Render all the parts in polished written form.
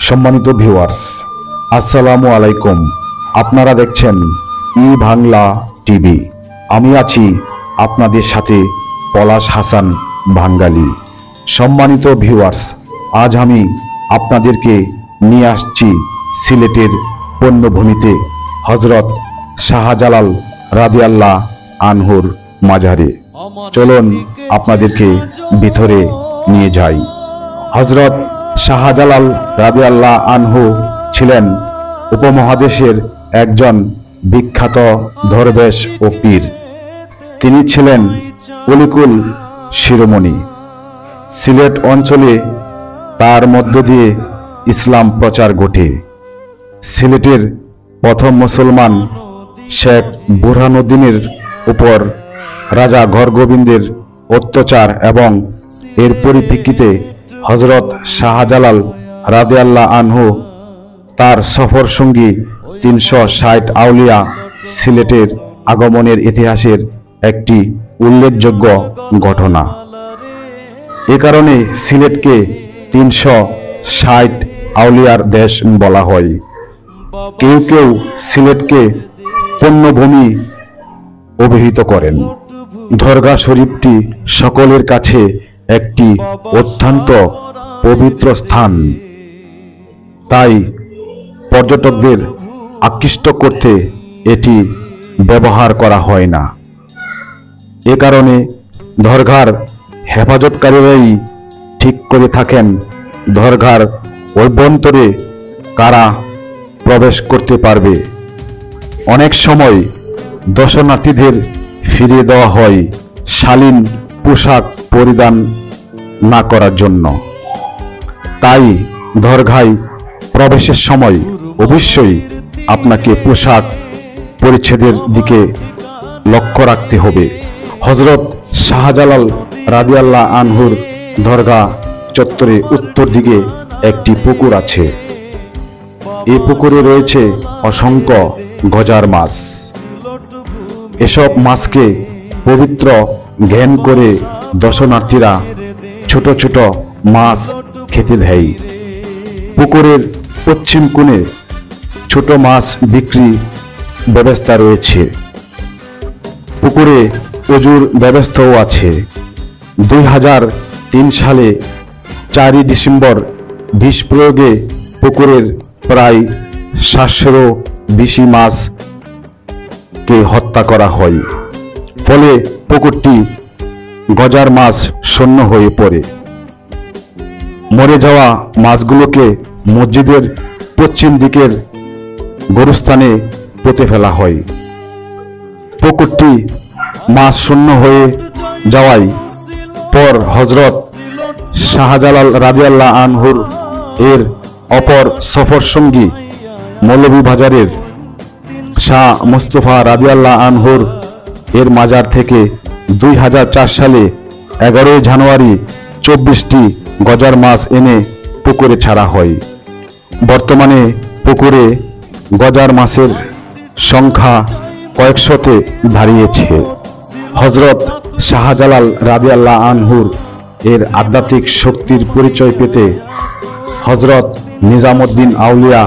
সম্মানিত ভিউয়ার্স, আসসালামু আলাইকুম। আপনারা দেখছেন ই বাংলা টিভি। আমি আছি আপনাদের সাথে পলাশ হাসান বাঙ্গালী। সম্মানিত ভিউয়ার্স, আজ আমি আপনাদেরকে নিয়ে আসছি সিলেটের পণ্যভূমিতে হযরত শাহজালাল রাদিয়াল্লাহু আনহুর মাজারে। চলুন আপনাদেরকে ভিতরে নিয়ে যাই। হযরত শাহজালাল রাদিয়াল্লাহু আনহু ছিলেন উপমহাদেশের একজন বিখ্যাত দরবেশ ও পীর। তিনি ছিলেন অলিকুল শিরোমণি। সিলেট অঞ্চলে তার মধ্য দিয়ে ইসলাম প্রচার ঘটে। সিলেটের প্রথম মুসলমান শেখ বুরহানুদ্দিনের উপর রাজা ঘরগোবিন্দের অত্যাচার এবং এর পরিপ্রেক্ষিতে হযরত শাহজালাল রাদিয়াল্লাহু আনহু তার সফর সঙ্গী 360 আউলিয়া সিলেটের আগমনের ইতিহাসের একটি উল্লেখযোগ্য ঘটনা। এ কারণে সিলেটকে 360 আউলিয়ার দেশ বলা হয়। কেউ কেউ সিলেটকে পণ্যভূমি অভিহিত করেন। দরগা শরীফটি সকলের কাছে একটি অত্যন্ত পবিত্র স্থান, তাই পর্যটকদের আকৃষ্ট করতে এটি ব্যবহার করা হয় না। এ কারণে দরগার হেফাজতকারীরাই ঠিক করে থাকেন দরগার অভ্যন্তরে কারা প্রবেশ করতে পারবে। অনেক সময় দর্শনার্থীদের ফিরিয়ে দেওয়া হয় শালীন পোশাক পরিধান না করার জন্য। তাই দরগায় প্রবেশের সময় অবশ্যই আপনাকে পোশাক পরিচ্ছদের দিকে লক্ষ্য রাখতে হবে। হযরত শাহজালাল রাদিয়াল্লাহু আনহুর দরগা চত্বরে উত্তর দিকে একটি পুকুর আছে। এই পুকুরে রয়েছে অসংখ্য গজার মাছ। এসব মাছকে পবিত্র জ্ঞান করে দর্শনার্থীরা ছোট ছোট মাছ খেতে দেয়। পুকুরের পশ্চিম কোণে ছোট মাছ বিক্রি ব্যবস্থা রয়েছে। পুকুরে অজুর ব্যবস্থাও আছে। 2003 সালে 4 ডিসেম্বর বিষ প্রয়োগে পুকুরের প্রায় 700 বেশি মাছকে হত্যা করা হয়। ফলে পুকুরটি গজার মাছ শূন্য হয়ে পড়ে। মরে যাওয়া মাছগুলোকে মসজিদের পশ্চিম দিকের গোরস্থানে পুঁতে ফেলা হয়। পুকুরটি মাছ শূন্য হয়ে যাওয়ায় পর হযরত শাহজালাল রাদিয়াল্লাহু আনহুর এর অপর সফর সঙ্গী মৌলভীবাজারের শাহ মুস্তাফা রাদিয়াল্লাহু আনহুর এর মাজার থেকে 2004 সালে 11 জানুয়ারি 24টি গজার মাছ এনে পুকুরে ছাড়া হয়। বর্তমানে পুকুরে গজার মাছের সংখ্যা কয়েকশতে দাঁড়িয়েছে। হযরত শাহজালাল রাদিয়াল্লাহু আনহুর এর আধ্যাত্মিক শক্তির পরিচয় পেতে হযরত নিজামুদ্দিন আউলিয়া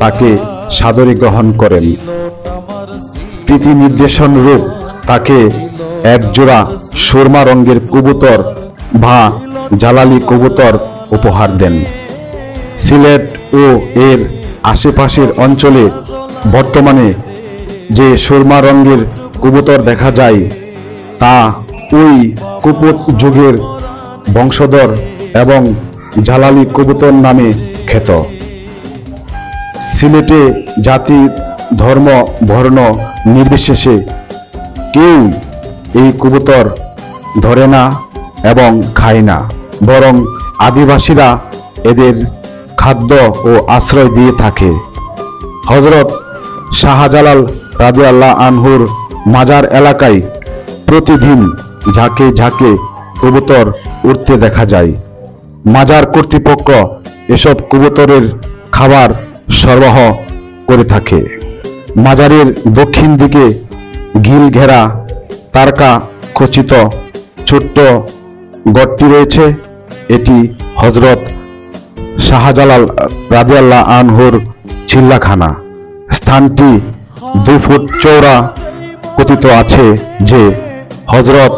তাকে সাদরে গ্রহণ করেন। প্রীতি নির্দেশন রূপ তাকে একজোড়া সুরমা রঙের কবুতর বা জালালি কবুতর উপহার দেন। সিলেট ও এর আশেপাশের অঞ্চলে বর্তমানে যে সুরমা রঙের কবুতর দেখা যায় তা ওই কুপুত যুগের বংশধর এবং জালালি কবুতর নামে খ্যাত। সিলেটে জাতি ধর্ম বর্ণ নির্বিশেষে কেউ এই কবুতর ধরে না এবং খায় না, বরং আদিবাসীরা এদের খাদ্য ও আশ্রয় দিয়ে থাকে। হযরত শাহজালাল রাদিয়াল্লাহু আনহুর মাজার এলাকায় প্রতিদিন ঝাঁকে ঝাঁকে কবুতর উড়তে দেখা যায়। মাজার কর্তৃপক্ষ এসব কবুতরের খাবার সরবরাহ করে থাকে। মাজারের দক্ষিণ দিকে গিল ঘেরা তারকা খচিত ছোট্ট গড়টি রয়েছে। এটি হযরত শাহজালাল রাদিয়াল্লাহু আনহুর চিল্লাখানা। স্থানটি 2 ফুট চওড়া। কথিত আছে যে হযরত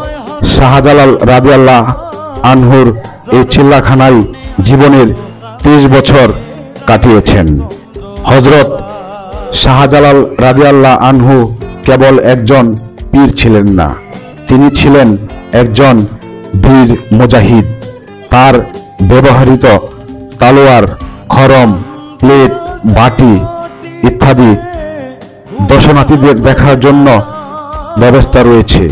শাহজালাল রাদিয়াল্লাহু আনহুর এই চিল্লাখানায় জীবনের 30 বছর কাটিয়েছেন। হযরত শাহজালাল রাদিয়াল্লাহু আনহু কেবল একজন পীর ছিলেন না, তিনি ছিলেন একজন বীর মুজাহিদ। তার ব্যবহৃত তলোয়ার, খড়ম, প্লেট, বাটি ইত্যাদি দর্শনার্থীদের দেখার জন্য ব্যবস্থা রয়েছে।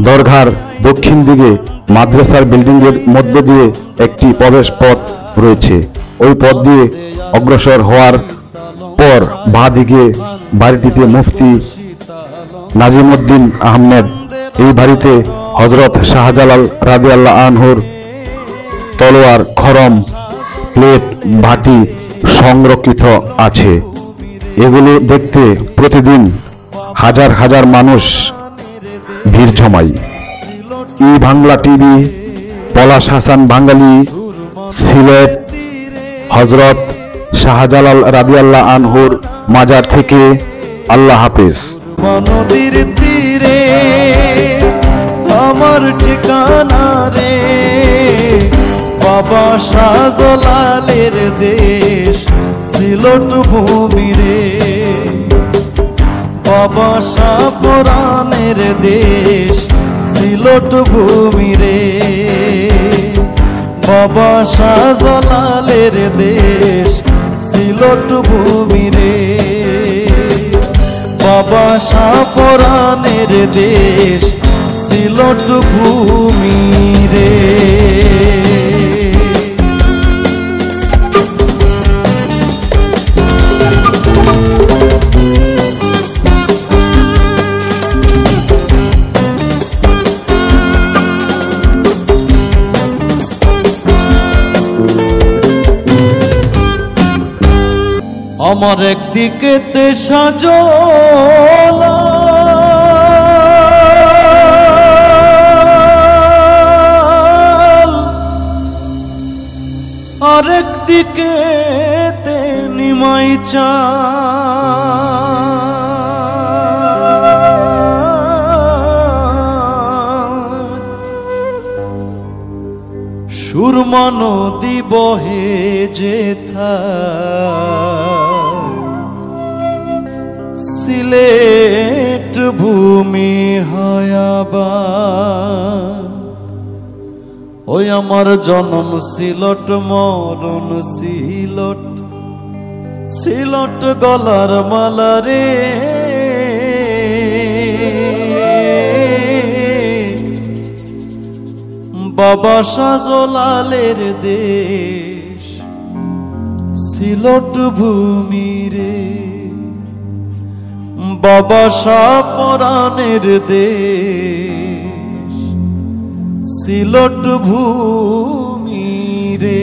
দরগার দক্ষিণ দিকে মাদ্রাসার বিল্ডিং এর মধ্য দিয়ে একটি প্রবেশ পথ রয়েছে। ওই পথ দিয়ে অগ্রসর হওয়ার পর বাঁ দিকে বাড়িটিতে মুফতি নাজিমউদ্দিন আহমেদ। এই বাড়িতে হযরত শাহজালাল রাদিয়াল্লাহু আনহুর তলোয়ার, খড়ম, প্লেট, বাটি সংরক্ষিত আছে। এগুলো দেখতে প্রতিদিন হাজার হাজার মানুষ ভিড় জমায়। বাংলা টিভি, পলাশ হাসান বাঙালি, সিলেট। হযরত শাহজালাল রাদিয়াল্লাহু আনহুর মাজার থেকে। আল্লাহ হাফেজ। নদীর তীরে আমার ঠিকানা রে, বাবা শাহজালালের দেশ সিলট ভূমি রে, বাবা শাহপরানের দেশ সিলট ভূমি রে, বাবা শাহজালালের দেশ সিলট ভূমি রে, বাবা শাহপরানের দেশ সিলট ভূমি রে। আমার একদিকে সাজলা আরেক দিকে নিমাই চা, সুরমা নদী বহে যেথা, সিলেট ভূমি হয়াবা। ওই আমার জন্ম সিলট, মরণ সিলট, সিলট গলার মালা রে, বাবা শাহজালালের দেশ সিলট ভূমি রে, বাবা শাহপরানের দেশ সিলট ভূমি রে।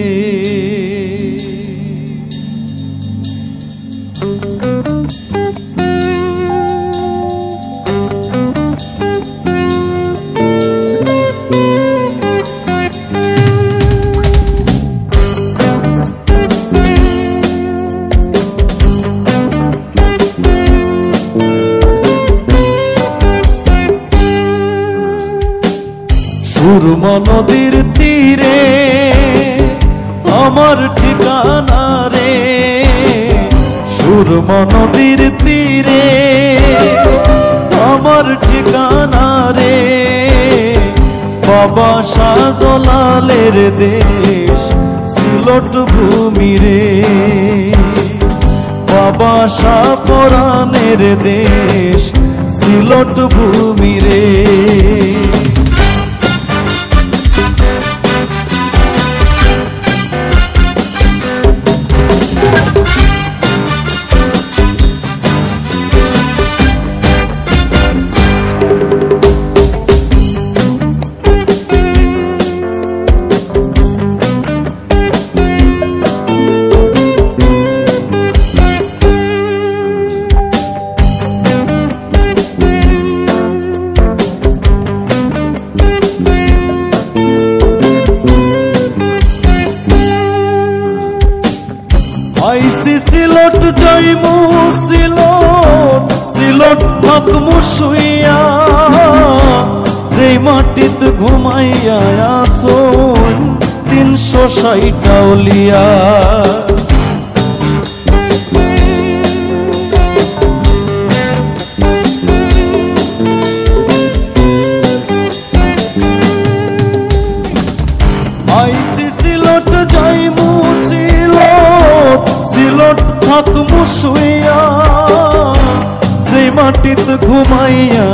সুরমা নদীর তীরে আমার ঠিকানা রে, সুরমা নদীর তীরে আমার ঠিকানা রে, বাবা শাহজালালের দেশ সিলট ভূমি রে, বাবা শাহপরানের দেশ সিলট ভূমি রে। আইসি সিলট যাইমু সিলট সিলট থাকমু শুইয়া যেই মাটিত ঘুমাইয়া আসুন 360 টাউলিয়া আইসি সিলট যাইমু সিলট সিলট থাকমু শুইয়া যেই মাটিত ঘুমাইয়া